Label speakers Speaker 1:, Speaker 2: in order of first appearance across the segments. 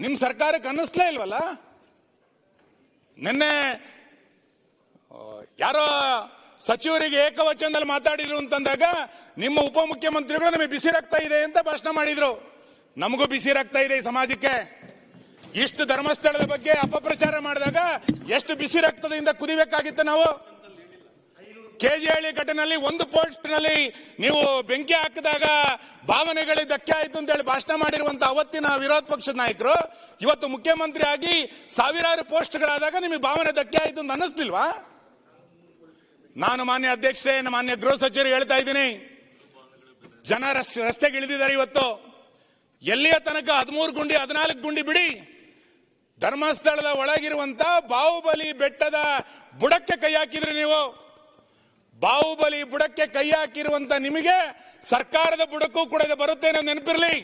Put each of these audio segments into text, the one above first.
Speaker 1: ನಿಮ್ ಸರ್ಕಾರಕ್ಕೆ ಅನ್ನಿಸ್ಲೇ ಇಲ್ವಲ್ಲ? ನಿನ್ನೆ ಯಾರೋ ಸಚಿವರಿಗೆ ಏಕವಚನದಲ್ಲಿ ಮಾತಾಡಿದ್ರು ಅಂತಂದಾಗ ನಿಮ್ಮ ಉಪಮುಖ್ಯಮಂತ್ರಿಗಳು ನಮಗೆ ಬಿಸಿ ರಕ್ತ ಇದೆ ಅಂತ ಭಾಷಣ ಮಾಡಿದ್ರು. ನಮಗೂ ಬಿಸಿ ರಕ್ತ ಇದೆ ಈ ಸಮಾಜಕ್ಕೆ. ಇಷ್ಟು ಧರ್ಮಸ್ಥಳದ ಬಗ್ಗೆ ಅಪಪ್ರಚಾರ ಮಾಡಿದಾಗ ಎಷ್ಟು ಬಿಸಿ ರಕ್ತದಿಂದ ಕುದಿಬೇಕಾಗಿತ್ತು ನಾವು. ಕೆಜಿಹಳ್ಳಿ ಘಟನೆಯಲ್ಲಿ ಒಂದು ಪೋಸ್ಟ್ ನಲ್ಲಿ ನೀವು ಬೆಂಕಿ ಹಾಕಿದಾಗ ಭಾವನೆಗಳಿಗೆ ಧಕ್ಕೆ ಆಯಿತು ಅಂತ ಹೇಳಿ ಭಾಷಣ ಮಾಡಿರುವಂತಹ ಅವತ್ತಿನ ವಿರೋಧ ಪಕ್ಷದ ನಾಯಕರು ಇವತ್ತು ಮುಖ್ಯಮಂತ್ರಿ ಆಗಿ ಸಾವಿರಾರು ಪೋಸ್ಟ್ಗಳಾದಾಗ ನಿಮಗೆ ಭಾವನೆ ಧಕ್ಕೆ ಆಯಿತು ಅಂತ ಅನ್ನಿಸ್ತಿಲ್ವಾ? ನಾನು ಮಾನ್ಯ ಅಧ್ಯಕ್ಷರೇ, ಮಾನ್ಯ ಗೃಹ ಸಚಿವರು ಹೇಳ್ತಾ ಇದ್ದೀನಿ, ಜನ ರಸ್ತೆಗೆ ಇಳಿದಿದ್ದಾರೆ ಇವತ್ತು. ಎಲ್ಲಿಯ ತನಕ 13 ಗುಂಡಿ 14 ಗುಂಡಿ ಬಿಡಿ, ಧರ್ಮಸ್ಥಳದ ಒಳಗಿರುವಂತ ಬಾಹುಬಲಿ ಬೆಟ್ಟದ ಬುಡಕ್ಕೆ ಕೈ ಹಾಕಿದ್ರಿ ನೀವು. ಬಾಹುಬಲಿ ಬುಡಕ್ಕೆ ಕೈ ಹಾಕಿರುವಂತ ನಿಮಗೆ ಸರ್ಕಾರದ ಬುಡಕ್ಕೂ ಕೂಡ ಇದು ಬರುತ್ತೆ ಅನ್ನೋ ನೆನಪಿರ್ಲಿ.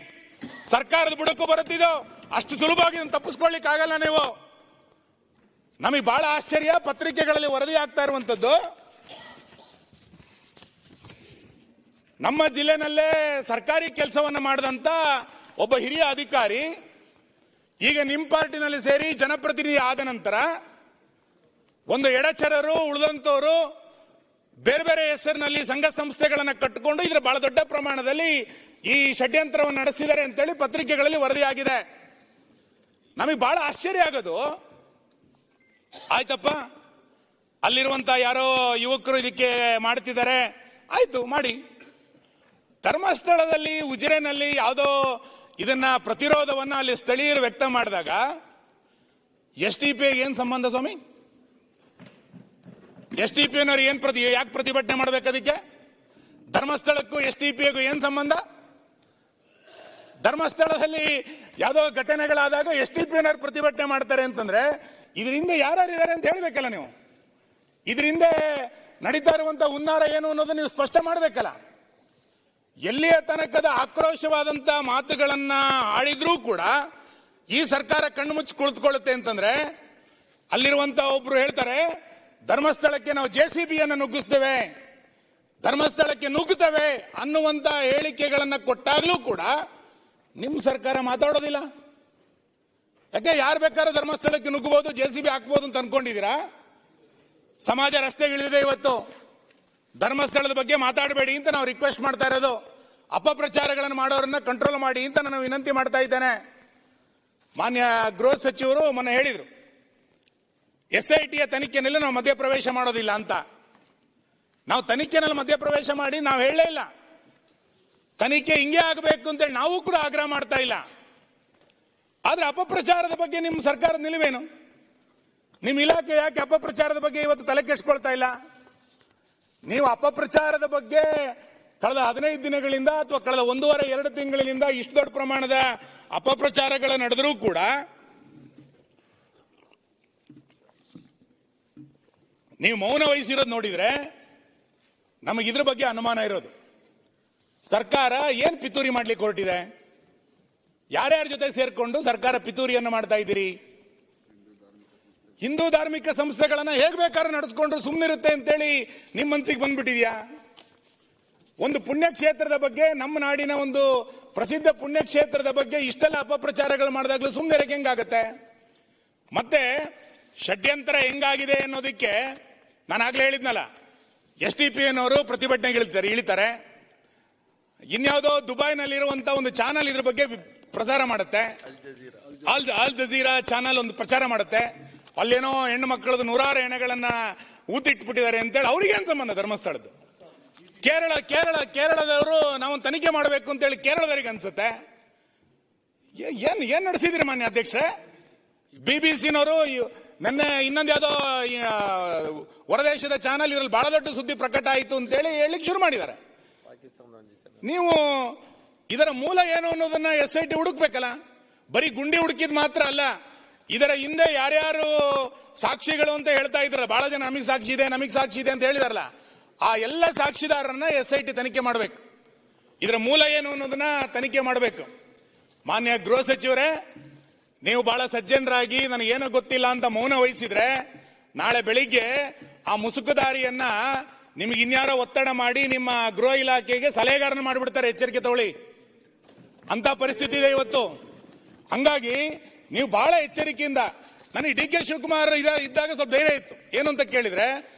Speaker 1: ಸರ್ಕಾರದ ಬುಡಕ್ಕೂ ಬರುತ್ತಿದ್ದು ಅಷ್ಟು ಸುಲಭವಾಗಿ ತಪ್ಪಿಸ್ಕೊಳ್ಳಿಕ್ ಆಗಲ್ಲ ನೀವು. ನಮಗೆ ಬಹಳ ಆಶ್ಚರ್ಯ, ಪತ್ರಿಕೆಗಳಲ್ಲಿ ವರದಿ ಆಗ್ತಾ ಇರುವಂತದ್ದು, ನಮ್ಮ ಜಿಲ್ಲೆನಲ್ಲೇ ಸರ್ಕಾರಿ ಕೆಲಸವನ್ನ ಮಾಡಿದಂತ ಒಬ್ಬ ಹಿರಿಯ ಅಧಿಕಾರಿ ಈಗ ನಿಮ್ಮ ಪಾರ್ಟಿನಲ್ಲಿ ಸೇರಿ ಜನಪ್ರತಿನಿಧಿ ಆದ ನಂತರ ಒಂದು ಎಡಚರರು ಉಳಿದಂತವರು ಬೇರೆ ಬೇರೆ ಹೆಸರಿನಲ್ಲಿ ಸಂಘ ಸಂಸ್ಥೆಗಳನ್ನ ಕಟ್ಟಿಕೊಂಡು ಇದ್ರ ಬಹಳ ದೊಡ್ಡ ಪ್ರಮಾಣದಲ್ಲಿ ಈ ಷಡ್ಯಂತ್ರವನ್ನು ನಡೆಸಿದ್ದಾರೆ ಅಂತೇಳಿ ಪತ್ರಿಕೆಗಳಲ್ಲಿ ವರದಿಯಾಗಿದೆ. ನಮಗೆ ಬಹಳ ಆಶ್ಚರ್ಯ ಆಗೋದು, ಆಯ್ತಪ್ಪ ಅಲ್ಲಿರುವಂತ ಯಾರೋ ಯುವಕರು ಇದಕ್ಕೆ ಮಾಡ್ತಿದ್ದಾರೆ, ಆಯ್ತು ಮಾಡಿ. ಧರ್ಮಸ್ಥಳದಲ್ಲಿ ಉಜಿರೆನಲ್ಲಿ ಯಾವುದೋ ಇದನ್ನ ಪ್ರತಿರೋಧವನ್ನ ಅಲ್ಲಿ ಸ್ಥಳೀಯರು ವ್ಯಕ್ತ ಮಾಡಿದಾಗ ಎಸ್ಡಿಪಿಐ ಏನ್ ಸಂಬಂಧ ಸ್ವಾಮಿ? ಎಸ್ಡಿಪಿನವರು ಯಾಕೆ ಪ್ರತಿಭಟನೆ ಮಾಡಬೇಕು? ಅದಕ್ಕೆ ಧರ್ಮಸ್ಥಳಕ್ಕೂ ಎಸ್ಡಿಪಿಗೂ ಏನ್ ಸಂಬಂಧ? ಧರ್ಮಸ್ಥಳದಲ್ಲಿ ಯಾವುದೋ ಘಟನೆಗಳಾದಾಗ ಎಸ್ಡಿಪಿನವರು ಪ್ರತಿಭಟನೆ ಮಾಡ್ತಾರೆ ಅಂತಂದ್ರೆ ಇದರಿಂದ ಯಾರ್ಯಾರಿದ್ದಾರೆ ಅಂತ ಹೇಳ್ಬೇಕಲ್ಲ ನೀವು. ಇದರಿಂದ ನಡೀತಾ ಇರುವಂತಹ ಹುನ್ನಾರ ಏನು ಅನ್ನೋದು ನೀವು ಸ್ಪಷ್ಟ ಮಾಡಬೇಕಲ್ಲ. ಎಲ್ಲಿಯ ತನಕದ ಆಕ್ರೋಶವಾದಂತ ಮಾತುಗಳನ್ನ ಆಡಿದ್ರೂ ಕೂಡ ಈ ಸರ್ಕಾರ ಕಣ್ಣು ಮುಚ್ಚಿ ಕುಳಿತುಕೊಳ್ಳುತ್ತೆ ಅಂತಂದ್ರೆ, ಅಲ್ಲಿರುವಂತ ಒಬ್ರು ಹೇಳ್ತಾರೆ ಧರ್ಮಸ್ಥಳಕ್ಕೆ ನಾವು ಜೆಸಿಬಿಯನ್ನು ನುಗ್ಗಿಸ್ತೇವೆ, ಧರ್ಮಸ್ಥಳಕ್ಕೆ ನುಗ್ಗುತ್ತವೆ ಅನ್ನುವಂತ ಹೇಳಿಕೆಗಳನ್ನ ಕೊಟ್ಟಾಗ್ಲೂ ಕೂಡ ನಿಮ್ ಸರ್ಕಾರ ಮಾತಾಡೋದಿಲ್ಲ. ಯಾಕೆ? ಯಾರು ಬೇಕಾದ್ರೂ ಧರ್ಮಸ್ಥಳಕ್ಕೆ ನುಗ್ಗಬಹುದು, ಜೆಸಿಬಿ ಹಾಕಬಹುದು ಅಂತ ಅನ್ಕೊಂಡಿದ್ದೀರಾ? ಸಮಾಜ ರಸ್ತೆಗಿಳಿದಿದೆ ಇವತ್ತು. ಧರ್ಮಸ್ಥಳದ ಬಗ್ಗೆ ಮಾತಾಡಬೇಡಿ ಅಂತ ನಾವು ರಿಕ್ವೆಸ್ಟ್ ಮಾಡ್ತಾ ಇರೋದು. ಅಪಪ್ರಚಾರಗಳನ್ನು ಮಾಡೋರನ್ನ ಕಂಟ್ರೋಲ್ ಮಾಡಿ ಅಂತ ನಾನು ವಿನಂತಿ ಮಾಡ್ತಾ ಇದ್ದೇನೆ. ಮಾನ್ಯ ಗೃಹ ಸಚಿವರು ಮೊನ್ನೆ ಹೇಳಿದ್ರು SITಯ ತನಿಖೆನಲ್ಲಿ ನಾವು ಮಧ್ಯಪ್ರವೇಶ ಮಾಡೋದಿಲ್ಲ ಅಂತ. ನಾವು ತನಿಖೆನಲ್ಲಿ ಮಧ್ಯಪ್ರವೇಶ ಮಾಡಿ ನಾವು ಹೇಳಲೇ ಇಲ್ಲ. ತನಿಖೆ ಹಿಂಗೆ ಆಗಬೇಕು ಅಂತೇಳಿ ನಾವು ಕೂಡ ಆಗ್ರಹ ಮಾಡ್ತಾ ಇಲ್ಲ. ಆದ್ರೆ ಅಪಪ್ರಚಾರದ ಬಗ್ಗೆ ನಿಮ್ಮ ಸರ್ಕಾರದ ನಿಲುವೇನು? ನಿಮ್ಮ ಇಲಾಖೆ ಯಾಕೆ ಅಪಪ್ರಚಾರದ ಬಗ್ಗೆ ಇವತ್ತು ತಲೆ ಕೆಡಿಸ್ಕೊಳ್ತಾ ಇಲ್ಲ? ನೀವು ಅಪಪ್ರಚಾರದ ಬಗ್ಗೆ ಕಳೆದ 15 ದಿನಗಳಿಂದ ಅಥವಾ ಕಳೆದ 1.5-2 ತಿಂಗಳಿನಿಂದ ಇಷ್ಟು ದೊಡ್ಡ ಪ್ರಮಾಣದ ಅಪಪ್ರಚಾರಗಳು ನಡೆದರೂ ಕೂಡ ನೀವು ಮೌನ ವಹಿಸಿರೋದು ನೋಡಿದ್ರೆ ನಮಗಿದ್ರ ಬಗ್ಗೆ ಅನುಮಾನ ಇರೋದು. ಸರ್ಕಾರ ಏನ್ ಪಿತೂರಿ ಮಾಡ್ಲಿಕ್ಕೆ ಹೊರಟಿದೆ? ಯಾರ್ಯಾರ ಜೊತೆ ಸೇರ್ಕೊಂಡು ಸರ್ಕಾರ ಪಿತೂರಿಯನ್ನು ಮಾಡ್ತಾ ಇದ್ದೀರಿ? ಹಿಂದೂ ಧಾರ್ಮಿಕ ಸಂಸ್ಥೆಗಳನ್ನ ಹೇಗ್ ಬೇಕಾದ್ರೂ ನಡೆಸ್ಕೊಂಡ್ರು ಸುಮ್ಮನಿರುತ್ತೆ ಅಂತೇಳಿ ನಿಮ್ಮ ಮನಸ್ಸಿಗೆ ಬಂದ್ಬಿಟ್ಟಿದ್ಯಾ? ಒಂದು ಪುಣ್ಯಕ್ಷೇತ್ರದ ಬಗ್ಗೆ, ನಮ್ಮ ನಾಡಿನ ಒಂದು ಪ್ರಸಿದ್ಧ ಪುಣ್ಯಕ್ಷೇತ್ರದ ಬಗ್ಗೆ ಇಷ್ಟೆಲ್ಲ ಅಪಪ್ರಚಾರಗಳು ಮಾಡಿದಾಗಲೂ ಸುಮ್ಮನೆ ಹೆಂಗಾಗತ್ತೆ? ಮತ್ತೆ ಷಡ್ಯಂತ್ರ ಹೆಂಗಾಗಿದೆ ಅನ್ನೋದಕ್ಕೆ ನಾನು ಆಗ್ಲೇ ಹೇಳಿದ್ನಲ್ಲ, SDPನವರು ಪ್ರತಿಭಟನೆಗೆ ಇಳಿತಾರೆ. ಇನ್ಯಾವುದೋ ದುಬೈನಲ್ಲಿರುವಂತಹ ಒಂದು ಚಾನಲ್ ಇದ್ರ ಬಗ್ಗೆ ಪ್ರಸಾರ ಮಾಡುತ್ತೆ, ಅಲ್ ಜಜೀರಾ ಚಾನಲ್ ಒಂದು ಪ್ರಚಾರ ಮಾಡುತ್ತೆ. ಅಲ್ಲೇನೋ ಹೆಣ್ಣು ಮಕ್ಕಳದು 100 ಹೆಣೆಗಳನ್ನ ಊತಿಟ್ಬಿಟ್ಟಿದ್ದಾರೆ ಅಂತೇಳಿ ಅವ್ರಿಗೇನ್ ಸಂಬಂಧ ಧರ್ಮಸ್ಥಳದ್ದು? ಕೇರಳದವರು ನಾವು ತನಿಖೆ ಮಾಡಬೇಕು ಅಂತೇಳಿ ಕೇರಳದವರಿಗೆ ಅನ್ಸುತ್ತೆ. ಏನ್ ನಡೆಸಿದ್ರಿ ಮಾನ್ಯ ಅಧ್ಯಕ್ಷರೇ? BBCನವರು ನಿನ್ನೆ ಇನ್ನೊಂದು ಯಾವುದೋ ಹೊರದೇಶದ ಚಾನಲ್ ಇದ್ರಲ್ಲಿ ಬಹಳ ದೊಡ್ಡ ಸುದ್ದಿ ಪ್ರಕಟ ಆಯಿತು ಅಂತೇಳಿ ಹೇಳಲಿಕ್ಕೆ ಶುರು ಮಾಡಿದ್ದಾರೆ. ನೀವು ಇದರ ಮೂಲ ಏನು ಅನ್ನೋದನ್ನ SIT ಹುಡುಕ್ಬೇಕಲ್ಲ. ಬರೀ ಗುಂಡಿ ಹುಡುಕಿದ್ ಮಾತ್ರ ಅಲ್ಲ, ಇದರ ಹಿಂದೆ ಯಾರ್ಯಾರು ಸಾಕ್ಷಿಗಳು ಅಂತ ಹೇಳ್ತಾ ಇದ್ರಲ್ಲ, ಬಹಳ ಜನ ನಮಗೆ ಸಾಕ್ಷಿ ಇದೆ ಅಂತ ಹೇಳಿದಾರಲ್ಲ, ಆ ಎಲ್ಲ ಸಾಕ್ಷಿದಾರರನ್ನ SIT ತನಿಖೆ ಮಾಡಬೇಕು. ಇದರ ಮೂಲ ಏನು ಅನ್ನೋದನ್ನ ತನಿಖೆ ಮಾಡಬೇಕು. ಮಾನ್ಯ ಗೃಹ ಸಚಿವರೇ, ನೀವು ಬಹಳ ಸಜ್ಜನರಾಗಿ ನನಗೇನೋ ಗೊತ್ತಿಲ್ಲ ಅಂತ ಮೌನ ವಹಿಸಿದ್ರೆ ನಾಳೆ ಬೆಳಿಗ್ಗೆ ಆ ಮುಸುಕುದಾರಿಯನ್ನ ನಿಮ್ಗೆ ಇನ್ಯಾರೋ ಒತ್ತಡ ಮಾಡಿ ನಿಮ್ಮ ಗೃಹ ಇಲಾಖೆಗೆ ಸಲಹೆಗಾರನ ಮಾಡಿಬಿಡ್ತಾರೆ. ಎಚ್ಚರಿಕೆ ತಗೊಳ್ಳಿ, ಅಂತ ಪರಿಸ್ಥಿತಿ ಇದೆ ಇವತ್ತು. ಹಂಗಾಗಿ ನೀವು ಬಹಳ ಎಚ್ಚರಿಕೆಯಿಂದ, ನನಗೆ ಡಿ ಕೆ ಶಿವಕುಮಾರ್ ಇದ್ದಾಗ ಸ್ವಲ್ಪ ಧೈರ್ಯ ಇತ್ತು. ಏನು ಅಂತ ಕೇಳಿದ್ರೆ,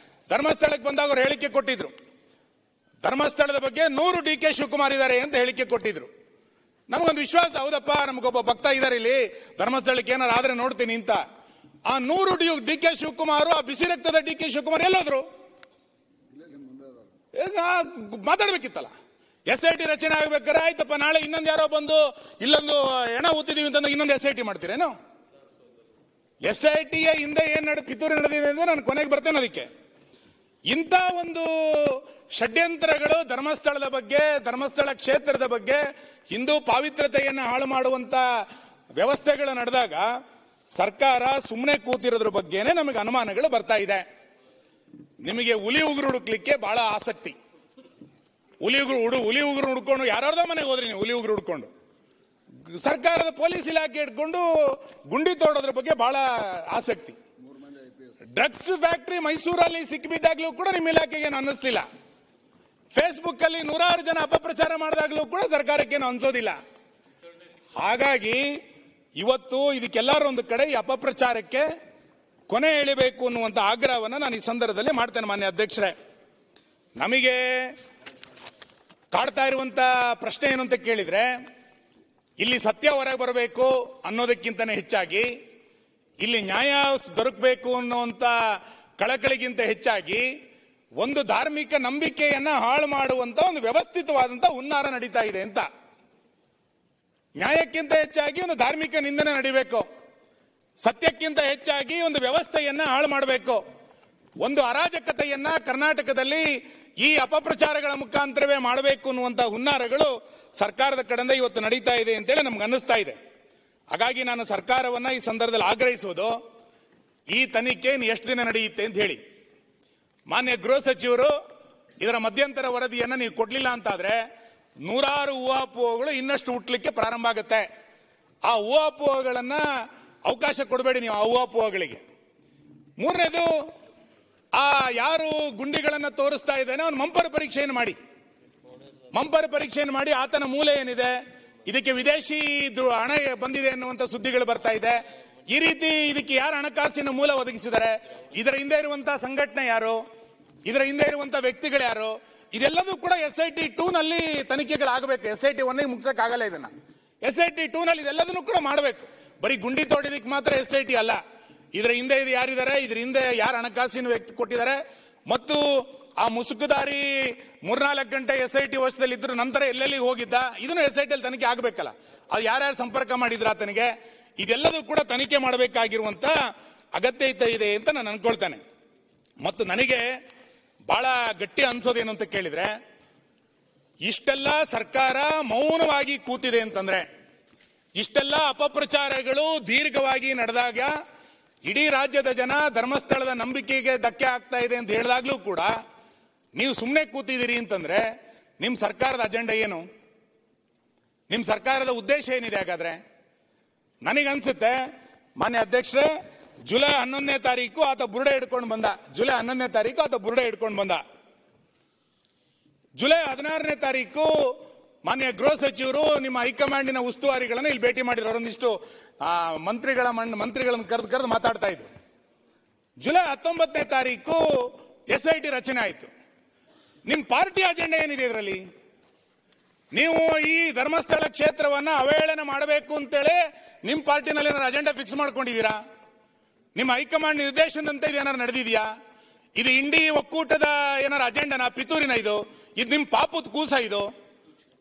Speaker 1: ಧರ್ಮಸ್ಥಳಕ್ಕೆ ಬಂದಾಗ ಅವ್ರು ಹೇಳಿಕೆ ಕೊಟ್ಟಿದ್ರು, ಧರ್ಮಸ್ಥಳದ ಬಗ್ಗೆ 100 ಡಿ ಕೆ ಶಿವಕುಮಾರ್ ಇದ್ದಾರೆ ಅಂತ ಹೇಳಿಕೆ ಕೊಟ್ಟಿದ್ರು. ನಮಗೊಂದು ವಿಶ್ವಾಸ, ಹೌದಪ್ಪ ನಮಗೊಬ್ಬ ಭಕ್ತ ಇದ್ದಾರೆ ಇಲ್ಲಿ ಧರ್ಮಸ್ಥಳಕ್ಕೆ ಏನಾರು ಆದ್ರೆ ನೋಡ್ತೀನಿ ಅಂತ. ಆ 100 ಡಿ ಕೆ ಶಿವಕುಮಾರ್, ಆ ಬಿಸಿ ರಕ್ತದ ಡಿ ಕೆ ಶಿವಕುಮಾರ್ ಎಲ್ಲೋದ್ರು? ಮಾತಾಡ್ಬೇಕಿತ್ತಲ್ಲ. SIT ರಚನೆ ಆಗ್ಬೇಕಾದ್ರೆ ಆಯ್ತಪ್ಪ, ನಾಳೆ ಇನ್ನೊಂದು ಯಾರೋ ಬಂದು ಇಲ್ಲೊಂದು ಹೆಣ ಊತಿದೀವಿ ಅಂತ ಇನ್ನೊಂದು SIT ಮಾಡ್ತೀರೇನು? SIT ಹಿಂದೆ ಏನ್ ಪಿತೂರಿ ನಡೆದಿದೆ ಅಂದ್ರೆ ನಾನು ಕೊನೆಗೆ ಬರ್ತೇನೆ ಅದಕ್ಕೆ. ಇಂಥ ಒಂದು ಷಡ್ಯಂತ್ರಗಳು ಧರ್ಮಸ್ಥಳದ ಬಗ್ಗೆ, ಧರ್ಮಸ್ಥಳ ಕ್ಷೇತ್ರದ ಬಗ್ಗೆ, ಹಿಂದೂ ಪಾವಿತ್ರತೆಯನ್ನು ಹಾಳು ಮಾಡುವಂತ ವ್ಯವಸ್ಥೆಗಳು ನಡೆದಾಗ ಸರ್ಕಾರ ಸುಮ್ಮನೆ ಕೂತಿರೋದ್ರ ಬಗ್ಗೆನೇ ನಮಗೆ ಅನುಮಾನಗಳು ಬರ್ತಾ ಇದೆ. ನಿಮಗೆ ಹುಲಿ ಉಗುರು ಹುಡುಕ್ಲಿಕ್ಕೆ ಬಹಳ ಆಸಕ್ತಿ. ಹುಲಿ ಉಗುರು ಹುಡ್ಕೊಂಡು ಯಾರ್ಯಾರ್ದೋ ಮನೆಗೆ ಹೋದ್ರಿ ನೀವು, ಹುಲಿ ಉಗುರು ಹುಡ್ಕೊಂಡು ಸರ್ಕಾರದ ಪೊಲೀಸ್ ಇಲಾಖೆ ಇಟ್ಕೊಂಡು ಗುಂಡಿ ತೋಡೋದ್ರ ಬಗ್ಗೆ ಬಹಳ ಆಸಕ್ತಿ. ಡ್ರಗ್ಸ್ ಫ್ಯಾಕ್ಟರಿ ಮೈಸೂರಲ್ಲಿ ಸಿಕ್ಕಿಬಿದ್ದಾಗ್ಲೂ ಕೂಡ ನಿಮ್ಮ ಇಲಾಖೆಗೆ ಏನು ಅನ್ನಿಸ್ಲಿಲ್ಲ. ಫೇಸ್ಬುಕ್ ಅಲ್ಲಿ 100 ಜನ ಅಪಪ್ರಚಾರ ಮಾಡಿದಾಗ್ಲೂ ಕೂಡ ಸರ್ಕಾರಕ್ಕೇನು ಅನ್ಸೋದಿಲ್ಲ. ಹಾಗಾಗಿ ಇವತ್ತು ಇದಕ್ಕೆಲ್ಲರೂ ಒಂದು ಕಡೆ ಈ ಅಪಪ್ರಚಾರಕ್ಕೆ ಕೊನೆ ಎಳಿಬೇಕು ಅನ್ನುವಂತ ಆಗ್ರಹವನ್ನು ನಾನು ಈ ಸಂದರ್ಭದಲ್ಲಿ ಮಾಡ್ತೇನೆ. ಮಾನ್ಯ ಅಧ್ಯಕ್ಷರೇ, ನಮಗೆ ಕಾಡ್ತಾ ಇರುವಂತ ಪ್ರಶ್ನೆ ಏನು ಅಂತ ಕೇಳಿದ್ರೆ, ಇಲ್ಲಿ ಸತ್ಯ ಹೊರಗೆ ಬರಬೇಕು ಅನ್ನೋದಕ್ಕಿಂತನೇ ಹೆಚ್ಚಾಗಿ, ಇಲ್ಲಿ ನ್ಯಾಯ ದೊರಕಬೇಕು ಅನ್ನುವಂತ ಕಳಕಳಿಗಿಂತ ಹೆಚ್ಚಾಗಿ ಒಂದು ಧಾರ್ಮಿಕ ನಂಬಿಕೆಯನ್ನ ಹಾಳು ಮಾಡುವಂತ ಒಂದು ವ್ಯವಸ್ಥಿತವಾದಂತ ಹುನ್ನಾರ ನಡೀತಾ ಇದೆ ಅಂತ. ನ್ಯಾಯಕ್ಕಿಂತ ಹೆಚ್ಚಾಗಿ ಒಂದು ಧಾರ್ಮಿಕ ನಿಂದನೆ ನಡೀಬೇಕು, ಸತ್ಯಕ್ಕಿಂತ ಹೆಚ್ಚಾಗಿ ಒಂದು ವ್ಯವಸ್ಥೆಯನ್ನ ಹಾಳು ಮಾಡಬೇಕು, ಒಂದು ಅರಾಜಕತೆಯನ್ನ ಕರ್ನಾಟಕದಲ್ಲಿ ಈ ಅಪಪ್ರಚಾರಗಳ ಮುಖಾಂತರವೇ ಮಾಡಬೇಕು ಅನ್ನುವಂತ ಹುನ್ನಾರಗಳು ಸರ್ಕಾರದ ಕಡೆಯಿಂದ ಇವತ್ತು ನಡೀತಾ ಇದೆ ಅಂತೇಳಿ ನಮ್ಗೆ ಅನ್ನಿಸ್ತಾ ಇದೆ. ಹಾಗಾಗಿ ನಾನು ಸರ್ಕಾರವನ್ನ ಈ ಸಂದರ್ಭದಲ್ಲಿ ಆಗ್ರಹಿಸೋದು, ಈ ತನಿಖೆ ಎಷ್ಟು ದಿನ ನಡೆಯುತ್ತೆ ಅಂತ ಹೇಳಿ. ಮಾನ್ಯ ಗೃಹ ಸಚಿವರು ಇದರ ಮಧ್ಯಂತರ ವರದಿಯನ್ನ ನೀವು ಕೊಡ್ಲಿಲ್ಲ ಅಂತಾದ್ರೆ 100 ಊಹಾಪೋಹಗಳು ಇನ್ನಷ್ಟು ಹುಟ್ಟಲಿಕ್ಕೆ ಪ್ರಾರಂಭ ಆಗುತ್ತೆ. ಆ ಊಹಾಪೋಹಗಳನ್ನ ಅವಕಾಶ ಕೊಡಬೇಡಿ ನೀವು, ಆ ಊಹಾಪೋಹಗಳಿಗೆ. ಮೂರನೇದು, ಆ ಯಾರು ಗುಂಡಿಗಳನ್ನ ತೋರಿಸ್ತಾ ಇದ್ದಾನೆ ಅವನು ಮಂಪರ್ ಪರೀಕ್ಷೆಯನ್ನು ಮಾಡಿ ಆತನ ಮೂಲ ಏನಿದೆ, ಇದಕ್ಕೆ ವಿದೇಶಿ ಹಣ ಬಂದಿದೆ ಅನ್ನುವಂತ ಸುದ್ದಿಗಳು ಬರ್ತಾ ಇದೆ. ಈ ರೀತಿ ಇದಕ್ಕೆ ಯಾರು ಹಣಕಾಸಿನ ಮೂಲ ಒದಗಿಸಿದ್ದಾರೆ, ಇದರ ಹಿಂದೆ ಇರುವಂತಹ ಸಂಘಟನೆ ಯಾರು, ಇದರ ಹಿಂದೆ ಇರುವಂತಹ ವ್ಯಕ್ತಿಗಳು ಯಾರು, ಇದೆಲ್ಲದೂ ಕೂಡ SIT 2 ನಲ್ಲಿ ತನಿಖೆಗಳಾಗಬೇಕು. SIT 1 ಮುಗಿಸಕ್ ಆಗಲ್ಲ ಇದನ್ನ. SIT 2 ನಲ್ಲಿ ಇದೆಲ್ಲದನ್ನು ಕೂಡ ಮಾಡಬೇಕು. ಬರೀ ಗುಂಡಿ ತೋಡಿದಕ್ಕೆ ಮಾತ್ರ SIT ಅಲ್ಲ, ಇದರ ಹಿಂದೆ ಇದು ಯಾರಿದ್ದಾರೆ, ಇದ್ರ ಹಿಂದೆ ಯಾರು ಹಣಕಾಸಿನ ವ್ಯಕ್ತಿ ಕೊಟ್ಟಿದ್ದಾರೆ, ಮತ್ತು ಆ ಮುಸುಕುದಾರಿ 3-4 ಗಂಟೆ SIT ವಶದಲ್ಲಿ ಇದ್ರು ನಂತರ ಎಲ್ಲೆಲ್ಲಿ ಹೋಗಿದ್ದ, ಇದನ್ನು SIT ಅಲ್ಲಿ ತನಿಖೆ ಆಗಬೇಕಲ್ಲ. ಅದು ಯಾರ್ಯಾರು ಸಂಪರ್ಕ ಮಾಡಿದ್ರ ಆತನಿಗೆ, ಇದೆಲ್ಲದೂ ಕೂಡ ತನಿಖೆ ಮಾಡಬೇಕಾಗಿರುವಂತ ಅಗತ್ಯತೆ ಇದೆ ಅಂತ ನಾನು ಅನ್ಕೊಳ್ತೇನೆ. ಮತ್ತು ನನಗೆ ಬಹಳ ಗಟ್ಟಿ ಅನ್ಸೋದೇನು ಅಂತ ಕೇಳಿದ್ರೆ, ಇಷ್ಟೆಲ್ಲ ಸರ್ಕಾರ ಮೌನವಾಗಿ ಕೂತಿದೆ ಅಂತಂದ್ರೆ, ಇಷ್ಟೆಲ್ಲ ಅಪಪ್ರಚಾರಗಳು ದೀರ್ಘವಾಗಿ ನಡೆದಾಗ, ಇಡೀ ರಾಜ್ಯದ ಜನ ಧರ್ಮಸ್ಥಳದ ನಂಬಿಕೆಗೆ ಧಕ್ಕೆ ಆಗ್ತಾ ಇದೆ ಅಂತ ಹೇಳಿದಾಗ್ಲೂ ಕೂಡ ನೀವು ಸುಮ್ಮನೆ ಕೂತಿದ್ದೀರಿ ಅಂತಂದ್ರೆ ನಿಮ್ ಸರ್ಕಾರದ ಅಜೆಂಡಾ ಏನು, ನಿಮ್ ಸರ್ಕಾರದ ಉದ್ದೇಶ ಏನಿದೆ? ಹಾಗಾದ್ರೆ ನನಗನ್ಸುತ್ತೆ ಮಾನ್ಯ ಅಧ್ಯಕ್ಷರೇ, ಜುಲೈ 11ನೇ ತಾರೀಕು ಆತ ಬುರುಡೆ ಹಿಡ್ಕೊಂಡು ಬಂದ. ಜುಲೈ 16ನೇ ತಾರೀಕು ಮಾನ್ಯ ಗೃಹ ಸಚಿವರು ನಿಮ್ಮ ಹೈಕಮಾಂಡಿನ ಉಸ್ತುವಾರಿಗಳನ್ನ ಇಲ್ಲಿ ಭೇಟಿ ಮಾಡಿದ್ರು. ಅವರೊಂದಿಷ್ಟು ಮಂತ್ರಿಗಳನ್ನು ಕರೆದು ಮಾತಾಡ್ತಾ ಇದ್ರು. ಜುಲೈ 19ನೇ ತಾರೀಕು SIT ರಚನೆ ಆಯಿತು. ನಿಮ್ ಪಾರ್ಟಿ ಅಜೆಂಡಾ ಏನಿದೆ ಇದರಲ್ಲಿ? ನೀವು ಈ ಧರ್ಮಸ್ಥಳ ಕ್ಷೇತ್ರವನ್ನ ಅವಹೇಳನ ಮಾಡಬೇಕು ಅಂತೇಳಿ ನಿಮ್ ಪಾರ್ಟಿನಲ್ಲಿ ಏನಾರು ಅಜೆಂಡಾ ಫಿಕ್ಸ್ ಮಾಡ್ಕೊಂಡಿದ್ದೀರಾ? ನಿಮ್ಮ ಹೈಕಮಾಂಡ್ ನಿರ್ದೇಶನದಂತೆ ಇದು ಏನಾರು ನಡೆದಿದೆಯಾ? ಇದು ಇಂಡಿ ಒಕ್ಕೂಟದ ಏನಾರು ಅಜೆಂಡಾನ, ಪಿತೂರಿನ ಇದು ನಿಮ್ ಪಾಪದ ಕೂಸ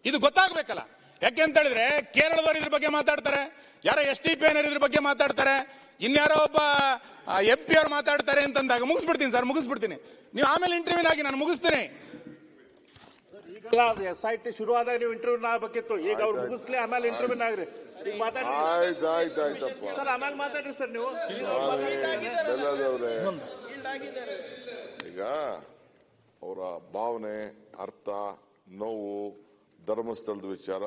Speaker 1: ಇದು ಗೊತ್ತಾಗ್ಬೇಕಲ್ಲ. ಯಾಕೆ ಅಂತ ಹೇಳಿದ್ರೆ ಕೇರಳದವರು ಇದ್ರ ಬಗ್ಗೆ ಮಾತಾಡ್ತಾರೆ, ಯಾರೋ STP ಇದ್ರ ಬಗ್ಗೆ ಮಾತಾಡ್ತಾರೆ, ಇನ್ಯಾರೋ ಒಬ್ಬ MP ಅವ್ರು ಮಾತಾಡ್ತಾರೆ ಅಂತಂದಾಗ ಮುಗಿಸ್ಬಿಡ್ತೀನಿ. ನೀವು ಆಮೇಲೆ ಇಂಟರ್ವ್ಯೂನ್ ಆಗಿ ನಾನು ಮುಗಿಸ್ತೇನೆ.
Speaker 2: SIT ಶುರು ಆದಾಗ ನೀವು ಇಂಟರ್ವ್ಯೂನ್ ಆಗಬೇಕಿತ್ತು. ಈಗ ಅವ್ರು ಮುಗಿಸ್ಲಿ, ಆಮೇಲೆ ಇಂಟರ್ವ್ಯೂನ್ ಆಗ್ರಿ. ಈಗ
Speaker 3: ಆಯ್ತಾಯ್ತಪ್ಪ
Speaker 2: ಸರ್, ಆಮೇಲೆ ಮಾತಾಡ್ರಿ ಸರ್. ನೀವು
Speaker 3: ಈಗ ಅವರ ಭಾವನೆ, ಅರ್ಥ, ನೋವು, ಧರ್ಮಸ್ಥಳದ ವಿಚಾರ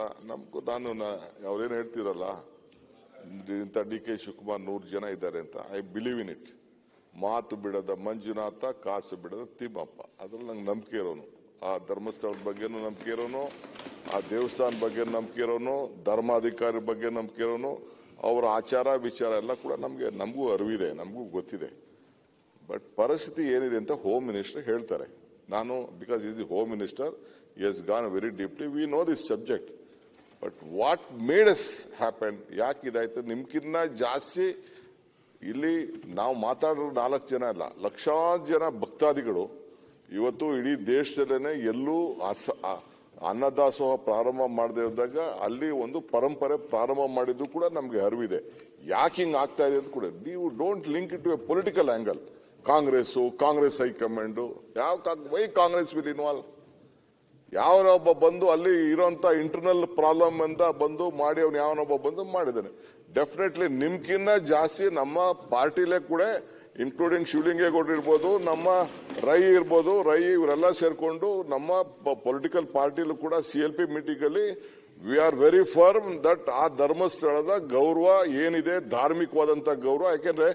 Speaker 3: ನಾನು ಅವ್ರೇನು ಹೇಳ್ತಿರಲ್ಲ, ಇಂಥ DK ಶಿವಕುಮಾರ್ 100 ಜನ ಇದ್ದಾರೆ ಅಂತ, ಐ ಬಿಲೀವ್ ಇನ್ ಇಟ್. ಮಾತು ಬಿಡದ ಮಂಜುನಾಥ, ಕಾಸು ಬಿಡದ ತಿಮ್ಮಪ್ಪ, ಅದ್ರಲ್ಲಿ ನಂಗೆ ನಂಬಿಕೆ ಇರೋನು. ಆ ಧರ್ಮಸ್ಥಳದ ಬಗ್ಗೆನೂ ನಂಬಿಕೆ ಇರೋನು, ಆ ದೇವಸ್ಥಾನ ಬಗ್ಗೆ ನಂಬಿಕೆ ಇರೋನು, ಧರ್ಮಾಧಿಕಾರಿ ಬಗ್ಗೆ ನಂಬಿಕೆ ಇರೋನು, ಅವರ ಆಚಾರ ವಿಚಾರ ಎಲ್ಲ ಕೂಡ ನಮಗೂ ಅರಿವಿದೆ, ನಮಗೂ ಗೊತ್ತಿದೆ. ಬಟ್ ಪರಿಸ್ಥಿತಿ ಏನಿದೆ ಅಂತ ಹೋಮ್ ಮಿನಿಸ್ಟರ್ ಹೇಳ್ತಾರೆ. ನಾನು because is the home minister, he has gone very deeply, we know this subject. But what made us happen, ಯಾಕೆ ಇದಾಯ್ತು, ನಿಮ್ಗಿನ್ನ ಜಾಸ್ತಿ ಇಲ್ಲಿ ನಾವು ಮಾತಾಡೋ 4 ಜನ ಅಲ್ಲ, ಲಕ್ಷಾಂತರ ಜನ ಭಕ್ತಾದಿಗಳು ಇವತ್ತು ಇಡೀ ದೇಶದಲ್ಲೇನೆ ಎಲ್ಲೂ ಅನ್ನದಾಸೋಹ ಪ್ರಾರಂಭ ಮಾಡದೇ ಇದ್ದಾಗ ಅಲ್ಲಿ ಒಂದು ಪರಂಪರೆ ಪ್ರಾರಂಭ ಮಾಡಿದ್ದು ಕೂಡ ನಮ್ಗೆ ಅರಿವಿದೆ. ಯಾಕೆ ಹಿಂಗ್ ಆಗ್ತಾ ಇದೆ ಅಂತ ಕೂಡ ನೀವು don't link it to a political angle. Congress high command why Congress will involve? ಯಾವನೊಬ್ಬ ಬಂದು ಅಲ್ಲಿ ಇರೋಂತ ಇಂಟರ್ನಲ್ ಪ್ರಾಬ್ಲಮ್ ಅಂತ ಬಂದು ಮಾಡಿ ಅವ್ನು ಯಾವನೊಬ್ಬ ಬಂದು ಮಾಡಿದ್ದಾನೆ. ಡೆಫಿನೆಟ್ಲಿ ನಿಮ್ಗಿನ್ನ ಜಾಸ್ತಿ ನಮ್ಮ ಪಾರ್ಟಿಲೇ ಕೂಡ ಇನ್ಕ್ಲೂಡಿಂಗ್ ಶಿವಲಿಂಗೇಗೌಡರು ಇರ್ಬೋದು, ನಮ್ಮ ರೈ ಇರ್ಬೋದು, ಇವರೆಲ್ಲ ಸೇರ್ಕೊಂಡು ನಮ್ಮ ಪೊಲಿಟಿಕಲ್ ಪಾರ್ಟಿಲೂ ಕೂಡ CLP ಮೀಟಿಂಗ್ ಅಲ್ಲಿ we are very firm that ಆ ಧರ್ಮಸ್ಥಳದ ಗೌರವ ಏನಿದೆ, ಧಾರ್ಮಿಕವಾದಂತ ಗೌರವ, ಯಾಕೆಂದ್ರೆ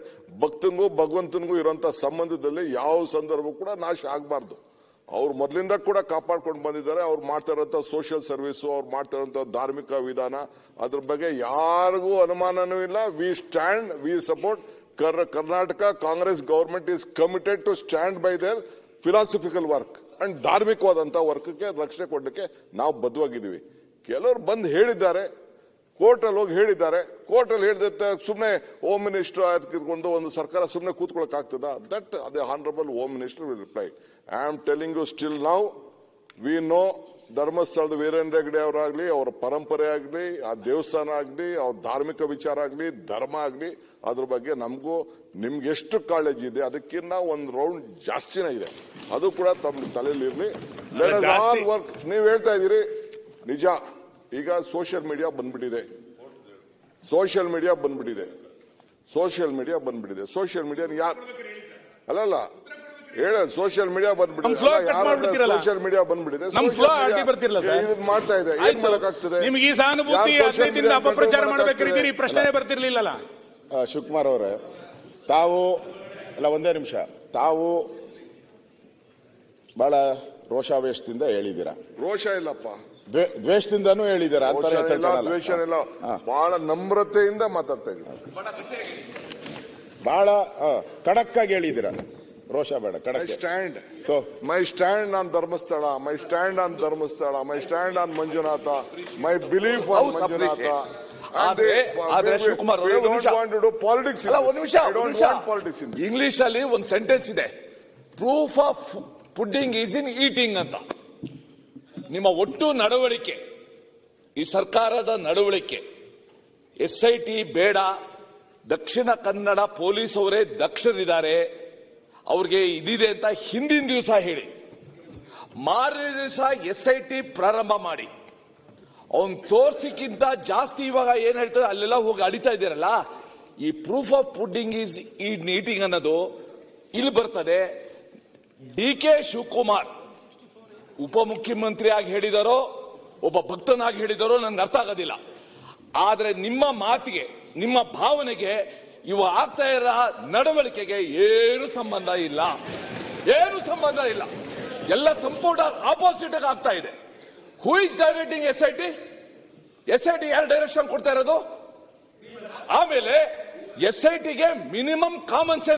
Speaker 3: ಭಕ್ತನಿಗೂ ಭಗವಂತನಿಗೂ ಇರುವಂತ ಸಂಬಂಧದಲ್ಲಿ ಯಾವ ಸಂದರ್ಭ ಕೂಡ ನಾಶ ಆಗಬಾರ್ದು. ಅವ್ರು ಮೊದಲಿಂದ ಕೂಡ ಕಾಪಾಡ್ಕೊಂಡು ಬಂದಿದ್ದಾರೆ. ಅವ್ರು ಮಾಡ್ತಾ ಇರೋಂಥ ಸೋಷಿಯಲ್ ಸರ್ವಿಸ್, ಅವ್ರು ಮಾಡ್ತಾ ಇರೋಂಥ ಧಾರ್ಮಿಕ ವಿಧಾನ, ಅದ್ರ ಬಗ್ಗೆ ಯಾರಿಗೂ ಅನುಮಾನನೂ ಇಲ್ಲ. We support Karnataka Congress government is committed to stand by their philosophical work and ಧಾರ್ಮಿಕವಾದಂತಹ ವರ್ಕ್ಗೆ ರಕ್ಷಣೆ ಕೊಡಲಿಕ್ಕೆ ನಾವು ಬದ್ಧವಾಗಿದ್ದೀವಿ. ಕೆಲವರು ಬಂದು ಹೇಳಿದ್ದಾರೆ, ಕೋರ್ಟಲ್ಲಿ ಹೋಗಿ ಹೇಳಿದ್ದಾರೆ. ಕೋರ್ಟಲ್ಲಿ ಹೇಳಿದ ಸುಮ್ಮನೆ ಹೋಮ್ ಮಿನಿಸ್ಟರ್ ಕಿತ್ಕೊಂಡು ಒಂದು ಸರ್ಕಾರ ಸುಮ್ಮನೆ ಕೂತ್ಕೊಳ್ಳಕ್ ಆಗ್ತದ? That the honourable home minister will reply. I am telling you still now we know ಧರ್ಮಸ್ಥಳದ ವೀರೇಂದ್ರ ಹೆಗ್ಗಡೆ ಅವರಾಗ್ಲಿ, ಅವರ ಪರಂಪರೆ ಆಗ್ಲಿ, ಆ ದೇವಸ್ಥಾನ ಆಗ್ಲಿ, ಅವ್ರ ಧಾರ್ಮಿಕ ವಿಚಾರ ಆಗ್ಲಿ, ಧರ್ಮ ಆಗ್ಲಿ, ಅದ್ರ ಬಗ್ಗೆ ನಮಗೂ ನಿಮ್ಗೆ ಎಷ್ಟು ಕಾಳಜಿ ಇದೆ ಅದಕ್ಕಿಂತ ಒಂದು ರೌಂಡ್ ಜಾಸ್ತಿನೇ ಇದೆ. ಅದು ಕೂಡ ತಮ್ಮ ತಲೆಯಲ್ಲಿರ್ಲಿ. ವರ್ಕ್ ನೀವು ಹೇಳ್ತಾ ಇದ್ದೀರಿ ನಿಜ. ಈಗ ಸೋಷಿಯಲ್ ಮೀಡಿಯಾ ಬಂದ್ಬಿಟ್ಟಿದೆ. ಸೋಷಿಯಲ್ ಮೀಡಿಯಾ ಯಾರು ಅಲ್ಲಲ್ಲ ಹೇಳ, ಸೋಷಿಯಲ್ ಮೀಡಿಯಾ ಬಂದ್ಬಿಟ್ಟಿದೆ. ಸೋಷಿಯಲ್ ಮೀಡಿಯಾ ಬಂದ್ಬಿಟ್ಟಿದೆ, ಮಾಡ್ತಾ ಇದೆ. ಏನ್ ಮಾಡಕ್ಕಾಗ್ತದೆ?
Speaker 1: ನಿಮ್ಗೆ ಈ ಸಹಾನುಭೂತಿ ಅಪಪ್ರಚಾರ ಮಾಡಬೇಕಿದ್ದೀರಿ, ಪ್ರಶ್ನೆ ಬರ್ತಿರ್ಲಿಲ್ಲ.
Speaker 4: ಶಿವಕುಮಾರ್ ಅವರೇ, ತಾವು ಒಂದೇ ನಿಮಿಷ, ತಾವು ಬಹಳ ರೋಷಾವೇಶದಿಂದ ಹೇಳಿದ್ದೀರಾ.
Speaker 3: ರೋಷ ಇಲ್ಲಪ್ಪ,
Speaker 4: ದ್ವೇಷದಿಂದನೂ ಹೇಳಿದ್ದೀರಾ.
Speaker 3: ದ್ವೇಷ ಇಲ್ಲ, ಬಹಳ ನಮ್ರತೆಯಿಂದ ಮಾತಾಡ್ತಾ ಇದ್ದೀರಾ.
Speaker 4: ಬಹಳ ಖಡಕ್ ಆಗಿ ಹೇಳಿದ್ದೀರಾ. ರೋಷ ಬೇಡ, ಖಡಕ್.
Speaker 3: So my stand on Dharmasthala, my stand on Manjunatha, my belief on Manjunatha.
Speaker 5: ಆದ್ರೆ ಶಿವಕುಮಾರ್ ಇಂಗ್ಲಿಷ್ ಅಲ್ಲಿ ಒಂದು ಸೆಂಟೆನ್ಸ್ ಇದೆ, proof of pudding is in eating ಅಂತ. ನಿಮ್ಮ ಒಟ್ಟು ನಡವಳಿಕೆ, ಈ ಸರ್ಕಾರದ ನಡವಳಿಕೆ, SIT ಬೇಡ, ದಕ್ಷಿಣ ಕನ್ನಡ ಪೊಲೀಸ್ ಅವರೇ ದಕ್ಷರಿದ್ದಾರೆ, ಅವ್ರಿಗೆ ಇದಿದೆ ಅಂತ ಹಿಂದಿನ ದಿವಸ ಹೇಳಿ, ಮಾರನೇ ದಿವಸ SIT ಪ್ರಾರಂಭ ಮಾಡಿ, ಅವನ್ ತೋರ್ಸಿಕ್ಕಿಂತ ಜಾಸ್ತಿ ಇವಾಗ ಏನ್ ಹೇಳ್ತಾರೆ ಅಲ್ಲೆಲ್ಲ ಹೋಗಿ ಅಡಿತಾ ಇದ್ದೀರಲ್ಲ. ಈ proof of pudding is eating ಅನ್ನೋದು ಇಲ್ಲಿ ಬರ್ತದೆ. DK ಶಿವಕುಮಾರ್ ಉಪಮುಖ್ಯಮಂತ್ರಿ ಆಗಿ ಹೇಳಿದಾರೋ, ಒಬ್ಬ ಭಕ್ತನಾಗಿ ಹೇಳಿದಾರೋ ನನ್ಗೆ ಅರ್ಥ ಆಗೋದಿಲ್ಲ. ಆದ್ರೆ ನಿಮ್ಮ ಮಾತಿಗೆ, ನಿಮ್ಮ ಭಾವನೆಗೆ, ಇವ ಆಗ್ತಾ ಇರೋ ನಡವಳಿಕೆಗೆ ಏನು ಸಂಬಂಧ ಇಲ್ಲ. ಎಲ್ಲ ಸಂಪೂರ್ಣ ಆಪೋಸಿಟ್ ಆಗ್ತಾ ಇದೆ. ಹೂ ಇಸ್ ಡೈರೆಕ್ಟಿಂಗ್ SIT ಯಾರು ಡೈರೆಕ್ಷನ್ ಕೊಡ್ತಾ ಇರೋದು? ಆಮೇಲೆ SITಗೆ ಮಿನಿಮಮ್ ಕಾಮನ್ ಸೆನ್ಸ್